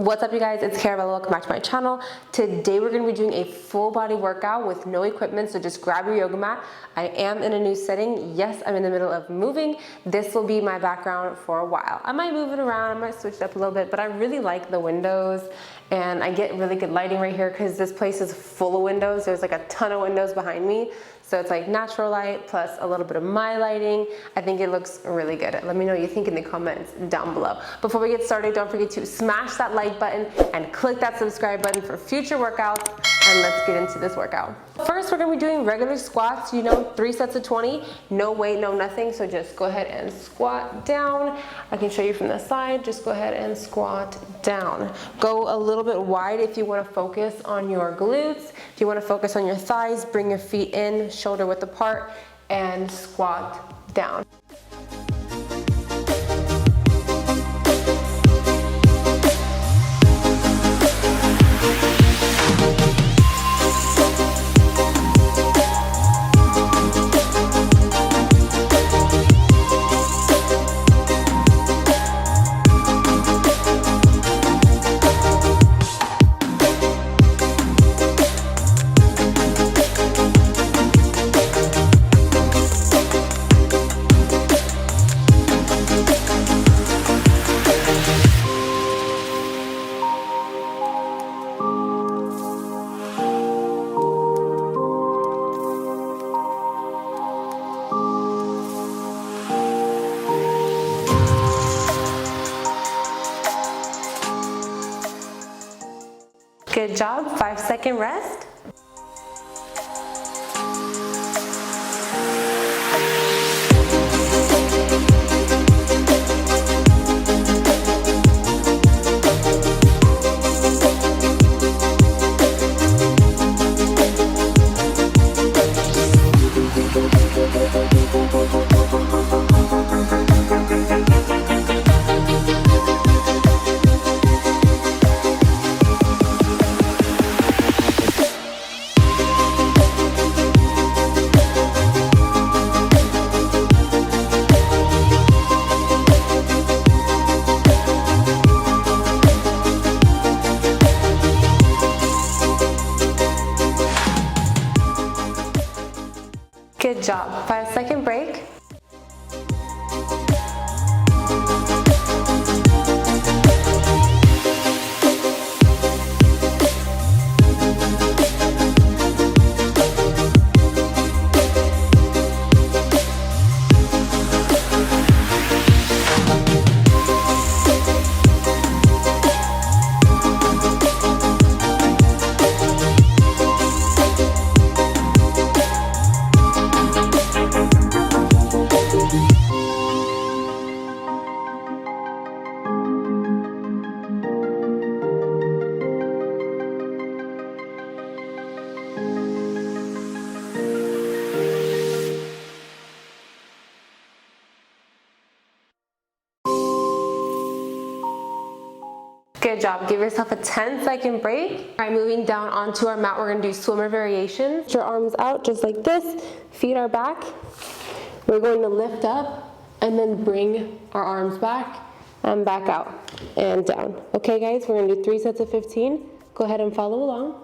What's up, you guys? It's Carabella. Welcome back to my channel. Today we're going to be doing a full body workout with no equipment, so just grab your yoga mat. I am in a new setting. Yes, I'm in the middle of moving. This will be my background for a while. I might move it around, I might switch it up a little bit, but I really like the windows and I get really good lighting right here because this place is full of windows. There's like a ton of windows behind me. So it's like natural light plus a little bit of my lighting. I think it looks really good. Let me know what you think in the comments down below. Before we get started, don't forget to smash that like button and click that subscribe button for future workouts, and let's get into this workout. First, we're gonna be doing regular squats, 3 sets of 20, no weight, no nothing, so just go ahead and squat down. I can show you from the side, just go ahead and squat down. Go a little bit wide if you wanna focus on your glutes. If you wanna focus on your thighs, bring your feet in, shoulder width apart, and squat down. Good job, 5-second rest. Good job. 5-second break. Good job. Give yourself a 10-second break. All right, moving down onto our mat, we're gonna do swimmer variations. Put your arms out just like this, feet are back. We're going to lift up and then bring our arms back and back out and down. Okay guys, we're gonna do 3 sets of 15. Go ahead and follow along.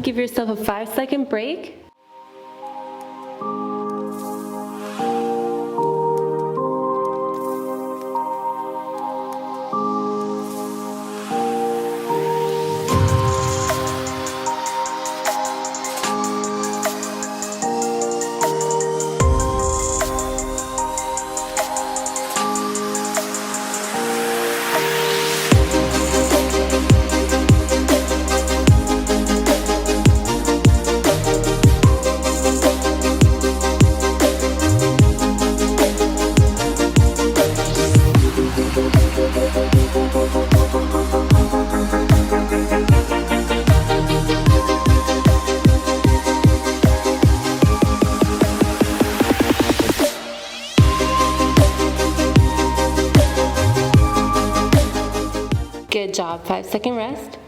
Give yourself a 5-second break. Good job. 5-second rest.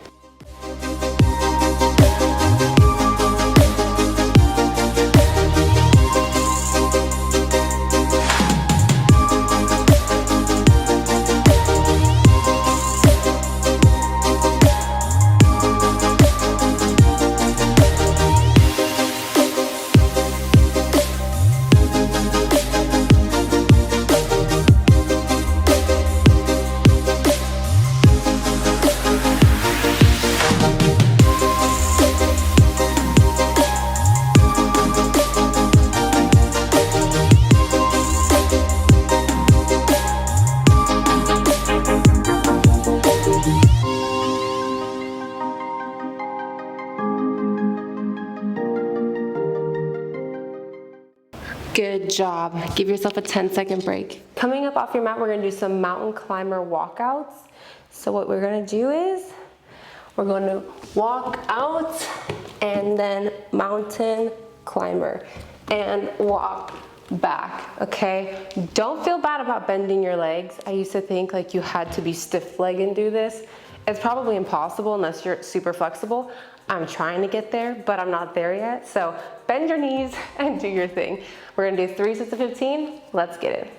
Good job. Give yourself a 10-second break. Coming up off your mat, we're gonna do some mountain climber walkouts. So what we're gonna do is, we're gonna walk out and then mountain climber and walk back, okay? Don't feel bad about bending your legs. I used to think like you had to be stiff-legged and do this. It's probably impossible unless you're super flexible. I'm trying to get there, but I'm not there yet. So bend your knees and do your thing. We're gonna do 3 sets of 15. Let's get it.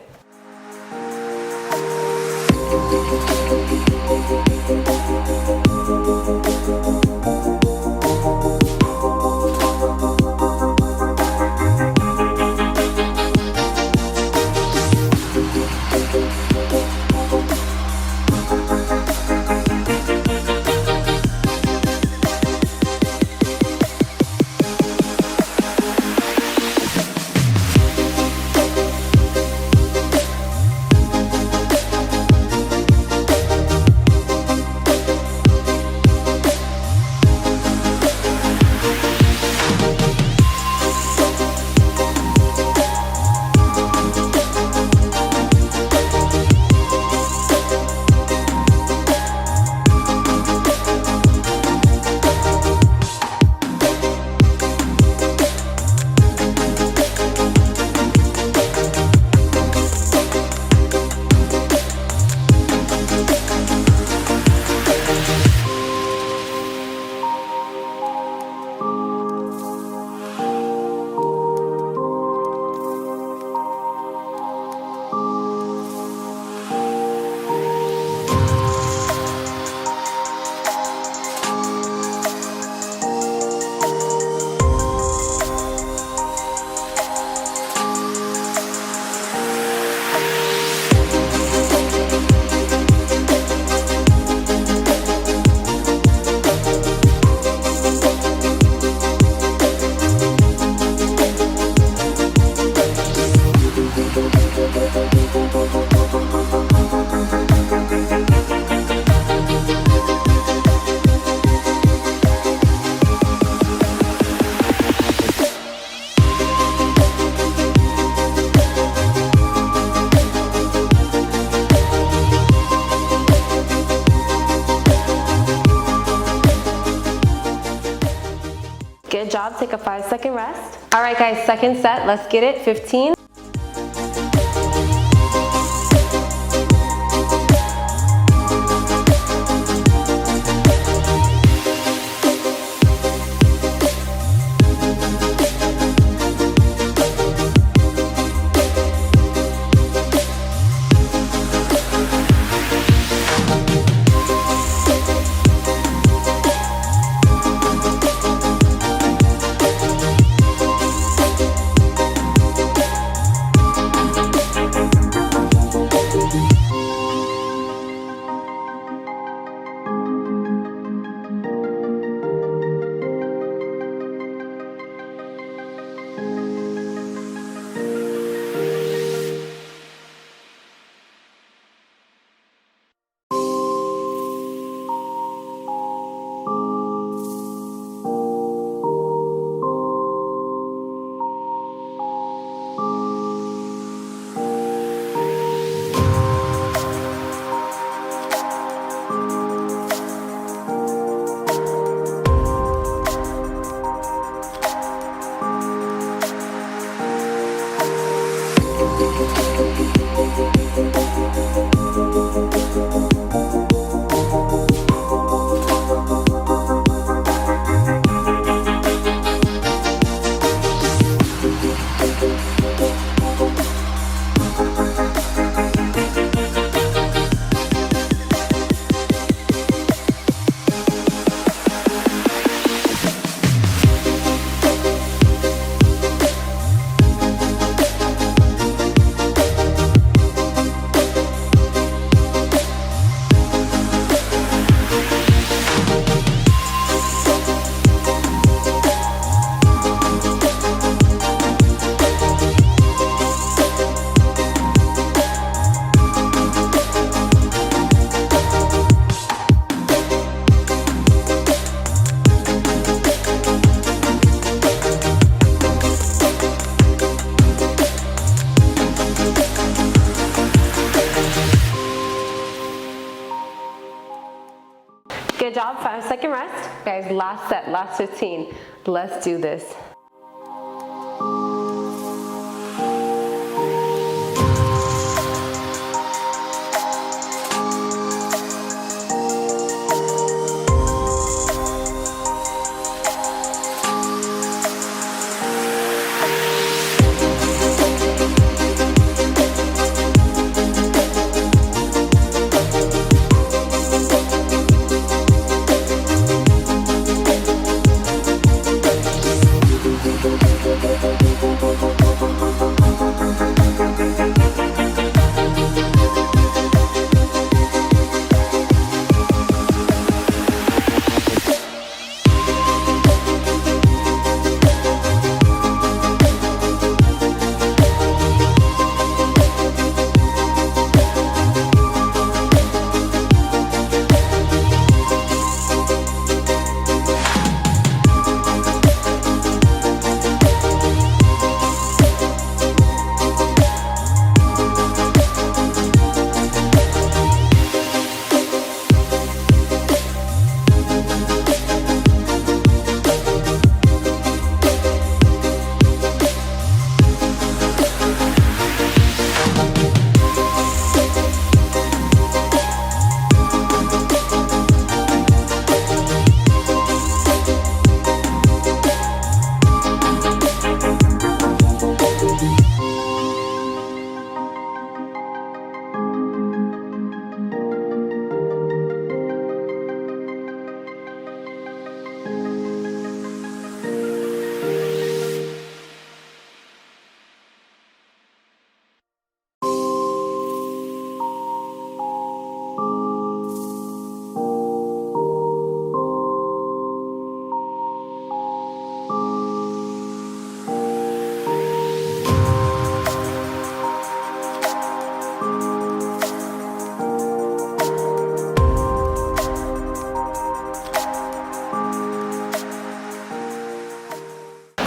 Good job, take a 5-second rest. All right guys, second set, let's get it, 15. Good job, 5-second rest. Guys, last set, last 15. Let's do this.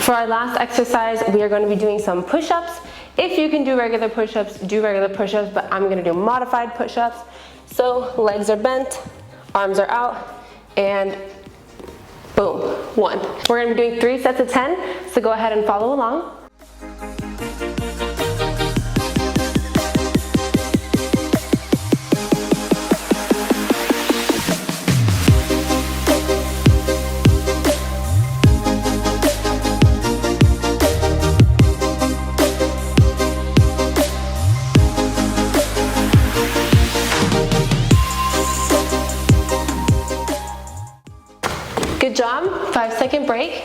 For our last exercise, we are going to be doing some push-ups. If you can do regular push-ups, do regular push-ups, but I'm going to do modified push-ups. So legs are bent, arms are out, and boom, 1. We're going to be doing 3 sets of 10, so go ahead and follow along. Good job, 5-second break.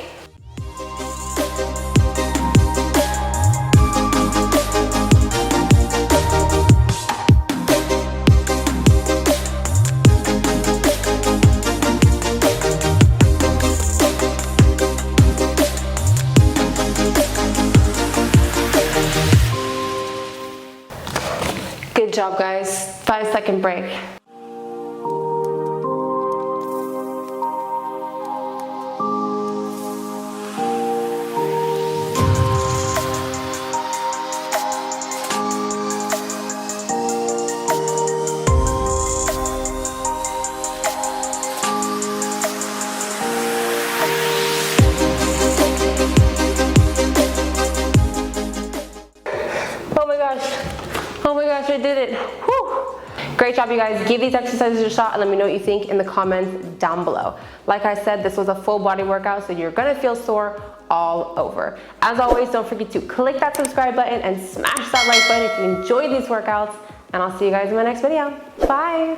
Good job, guys, 5-second break. Oh my gosh, I did it. Whew. Great job, you guys. Give these exercises a shot and let me know what you think in the comments down below. Like I said, this was a full body workout, so you're gonna feel sore all over. As always, don't forget to click that subscribe button and smash that like button if you enjoyed these workouts, and I'll see you guys in my next video. Bye.